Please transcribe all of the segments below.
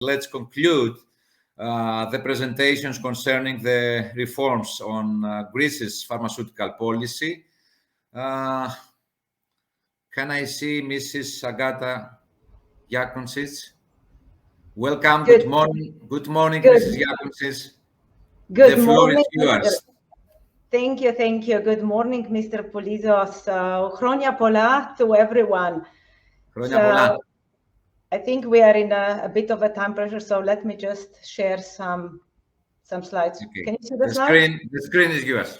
let's conclude the presentations concerning the reforms on Greece's pharmaceutical policy. Can I see Mrs. Agata Jakoncic? Welcome. Good morning. Good morning, Mrs. Jakoncic. Good the floor morning. Is yours. Thank you. Good morning, Mr. Polizos. Χρόνια πολλά to everyone. Χρόνια πολλά. I think we are in a bit of a time pressure, so let me just share some slides. Okay. Can you see the slides? The screen is yours.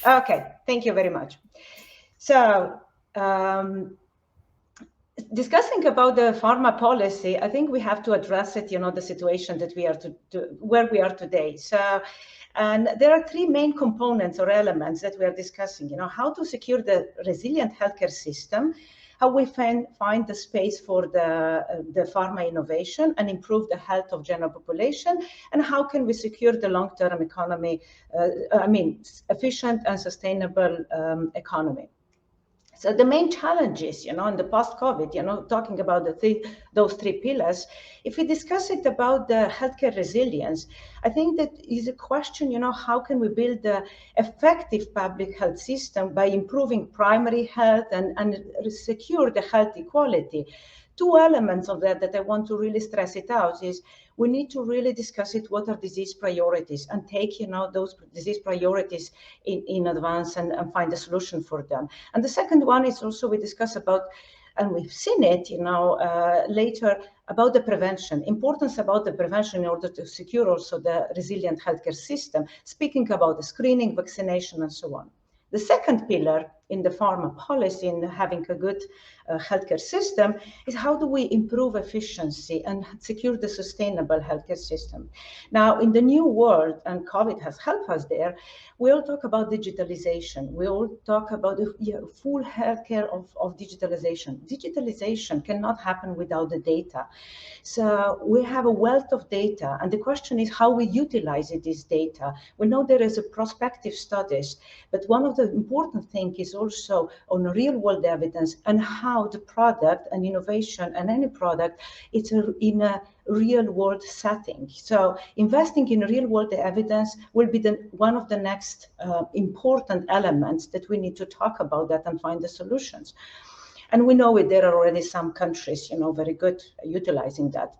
Okay, thank you very much. So, discussing about the pharma policy, I think we have to address it, the situation that we are where we are today. So, and there are three main components or elements that we are discussing, how to secure the resilient healthcare system, how we find the space for the pharma innovation and improve the health of general population, and how can we secure the long-term economy, efficient and sustainable economy. So the main challenges, in the post-COVID, talking about those three pillars, if we discuss it about the healthcare resilience, I think that is a question, how can we build the effective public health system by improving primary health and secure the health equality. Two elements of that I want to really stress it out is we need to really discuss it, what are disease priorities, and take, those disease priorities in advance and find a solution for them. And the second one is also we discuss about, and we've seen it, later, about the prevention, importance about the prevention in order to secure also the resilient healthcare system, speaking about the screening, vaccination, and so on. The second pillar in the pharma policy in having a good healthcare system is how do we improve efficiency and secure the sustainable healthcare system. Now, in the new world, and COVID has helped us there, we all talk about digitalization. We all talk about the full healthcare of digitalization. Digitalization cannot happen without the data. So we have a wealth of data, and the question is how we utilize this data. We know there is a prospective studies, but one of the important things is also on real-world evidence and how the product and innovation and any product, it's in a real-world setting. So investing in real-world evidence will be one of the next important elements that we need to talk about that and find the solutions. And we know there are already some countries, very good at utilizing that.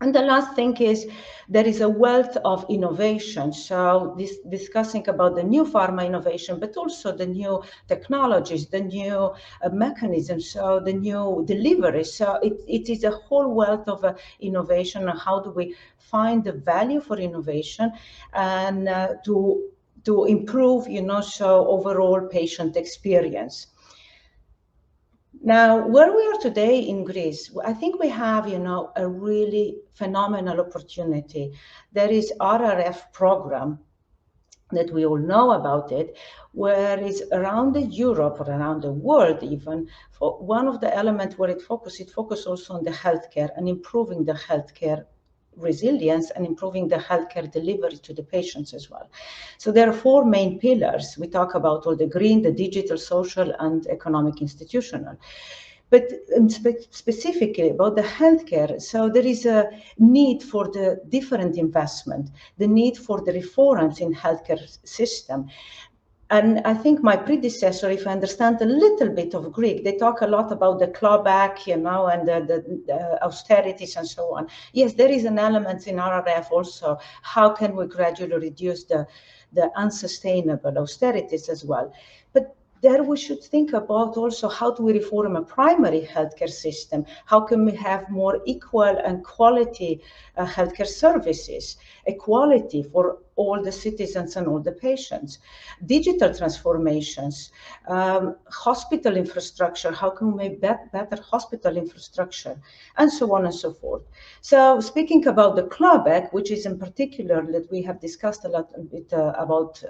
And the last thing is there is a wealth of innovation. So discussing about the new pharma innovation, but also the new technologies, the new mechanisms, so the new delivery. So it is a whole wealth of innovation. And how do we find the value for innovation and to improve, so overall patient experience. Now, where we are today in Greece, I think we have, a really phenomenal opportunity. There is RRF program that we all know about it, where it's around Europe or around the world even, for one of the elements where it focuses also on the healthcare and improving the healthcare resilience and improving the healthcare delivery to the patients as well. So there are four main pillars. We talk about all the green, the digital, social, and economic institutional. But specifically about the healthcare, so there is a need for the different investment, the need for the reforms in healthcare system. And I think my predecessor, if I understand a little bit of Greek, they talk a lot about the clawback, and the austerities and so on. Yes, there is an element in RRF also. How can we gradually reduce the unsustainable austerities as well? But there we should think about also how do we reform a primary healthcare system? How can we have more equal and quality healthcare services, equality for all the citizens and all the patients, digital transformations, hospital infrastructure, how can we make better hospital infrastructure, and so on and so forth. So speaking about the clawback, which is in particular that we have discussed a bit about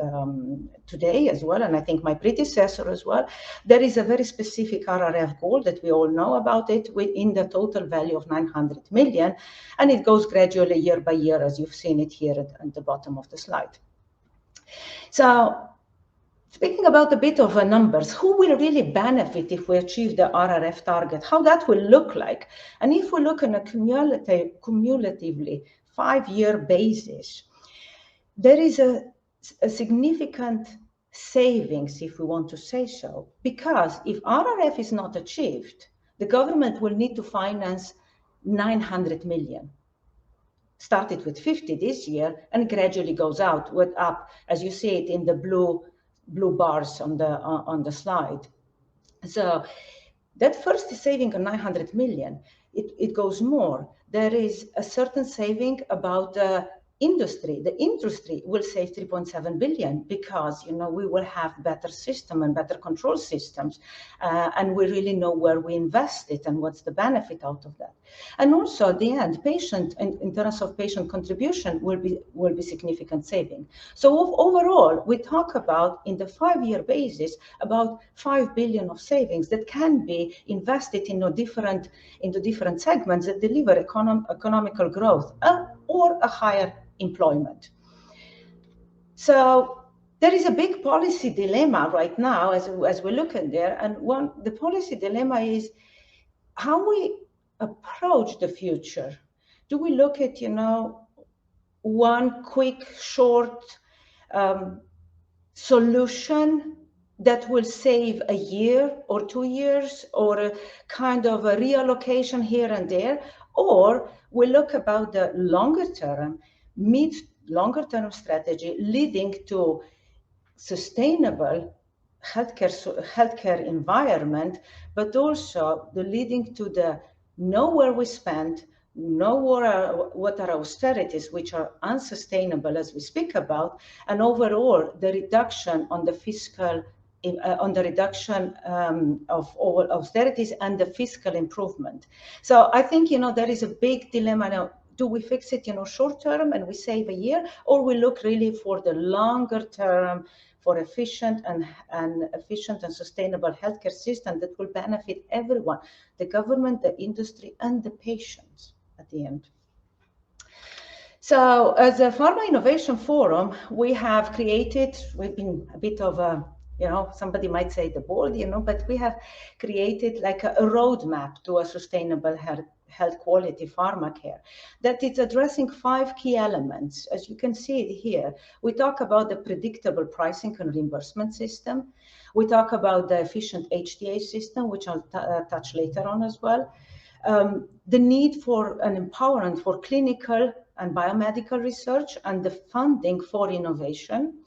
today as well, and I think my predecessor as well, there is a very specific RRF goal that we all know about it within the total value of 900 million, and it goes gradually year by year, as you've seen it here at the bottom of the slide. So Speaking about a bit of numbers, who will really benefit if we achieve the RRF target? How that will look like? And if we look on a cumulatively 5-year basis, there is a significant savings, if we want to say so, because if RRF is not achieved, the government will need to finance 900 million. Started with 50 this year and gradually goes up, as you see it in the blue bars on the slide. So that first is saving of 900 million. It goes more. There is a certain saving about industry. The industry will save 3.7 billion because, you know, we will have better system and better control systems, and we really know where we invest it and what's the benefit out of that. And also at the end, in terms of patient contribution will be significant saving. So overall, we talk about in the 5-year basis about 5 billion of savings that can be invested into different segments that deliver economical growth or a higher employment. So there is a big policy dilemma right now as we look at there, and the policy dilemma is how we approach the future. Do we look at, you know, one quick, short solution that will save a year or 2 years, or a kind of a reallocation here and there, or we look about the longer term, longer-term strategy leading to sustainable healthcare environment, but also the leading to the know where we spend, know what are austerities which are unsustainable as we speak about, and overall the reduction on the fiscal of all austerities and the fiscal improvement. So I think, you know, there is a big dilemma now. Do we fix it, you know, short term and we save a year, or we look really for the longer term, for efficient and sustainable healthcare system that will benefit everyone, the government, the industry, and the patients at the end. So as a Pharma Innovation Forum, we've been a bit of a, you know, somebody might say the bold, you know, but we have created like a roadmap to a sustainable health quality pharma care that is addressing 5 key elements. As you can see it here, we talk about the predictable pricing and reimbursement system. We talk about the efficient HTA system, which I'll touch later on as well. The need for an empowerment for clinical and biomedical research and the funding for innovation.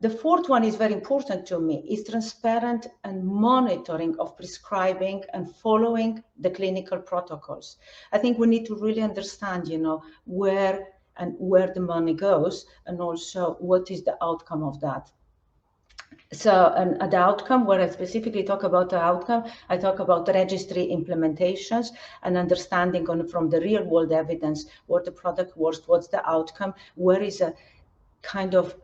The 4th one is very important to me, is transparent and monitoring of prescribing and following the clinical protocols. I think we need to really understand, you know, where the money goes, and also what is the outcome of that. So, and the outcome, where I specifically talk about the outcome, I talk about the registry implementations and understanding from the real world evidence what the product works, what's the outcome, where is a kind of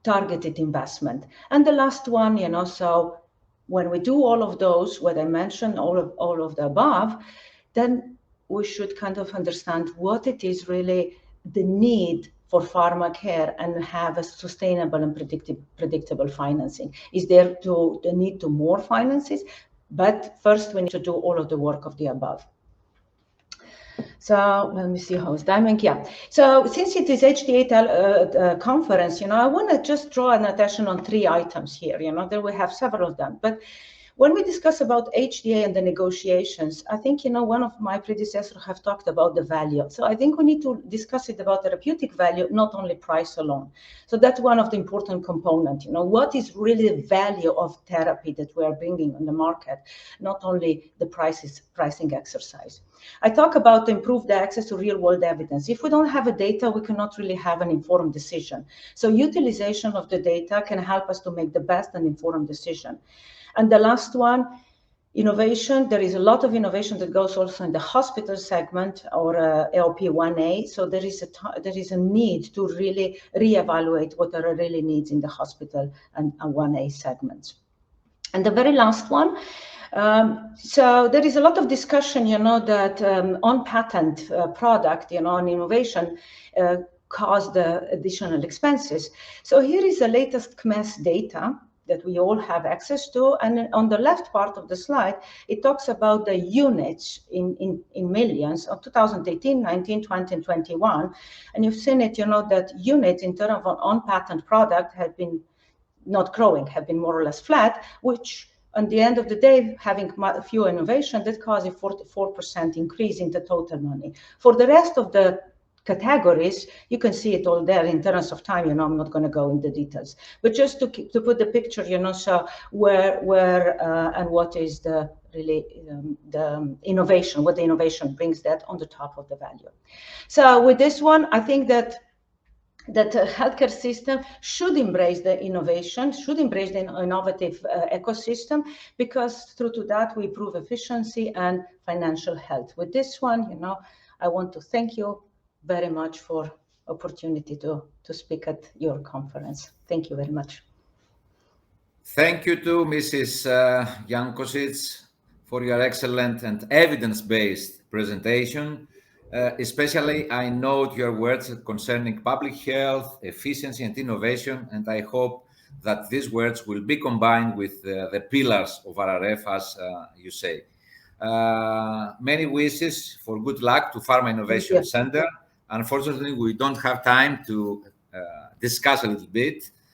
targeted investment. And the last one, you know, so when we do all of those, what I mentioned, all of the above, then we should kind of understand what it is really the need for pharma care and have a sustainable and predictable financing. Is there the need to more finances? But first we need to do all of the work of the above. So let me see how's timing. Yeah. So since it is HTA conference, you know, I want to just draw an attention on 3 items here. You know, there we have several of them. But when we discuss about HTA and the negotiations, I think, you know, one of my predecessors have talked about the value. So I think we need to discuss it about therapeutic value, not only price alone. So that's one of the important components. You know, what is really the value of therapy that we are bringing on the market, not only the pricing exercise. I talk about improved access to real-world evidence. If we don't have a data, we cannot really have an informed decision. So utilization of the data can help us to make the best and informed decision. And the last one, innovation. There is a lot of innovation that goes also in the hospital segment or AOP1A. So there is a need to really reevaluate what are really needs in the hospital and 1A segments. And the very last one, so there is a lot of discussion, you know, that on patent product, you know, on innovation cause the additional expenses. So here is the latest CMS data that we all have access to. And on the left part of the slide, it talks about the units in millions of 2018, 19, 20, and 21. And you've seen it, that units in terms of an on-patent product have been not growing, have been more or less flat, which on the end of the day, having few innovation, that caused a 44% increase in the total money. For the rest of the categories, you can see it all there in terms of time. I'm not going to go into details, but just to put the picture, so where and what is the innovation, what the innovation brings that on the top of the value. So with this one, I think that the healthcare system should embrace the innovation, should embrace the innovative ecosystem, because through to that we improve efficiency and financial health. With this one, I want to thank you very much for opportunity to speak at your conference. Thank you very much. Thank you to Mrs. Jakoncic for your excellent and evidence-based presentation. Especially, I note your words concerning public health, efficiency, and innovation, and I hope that these words will be combined with the pillars of RRF, as you say. Many wishes for good luck to Pharma Innovation Center. Unfortunately, we don't have time to discuss a little bit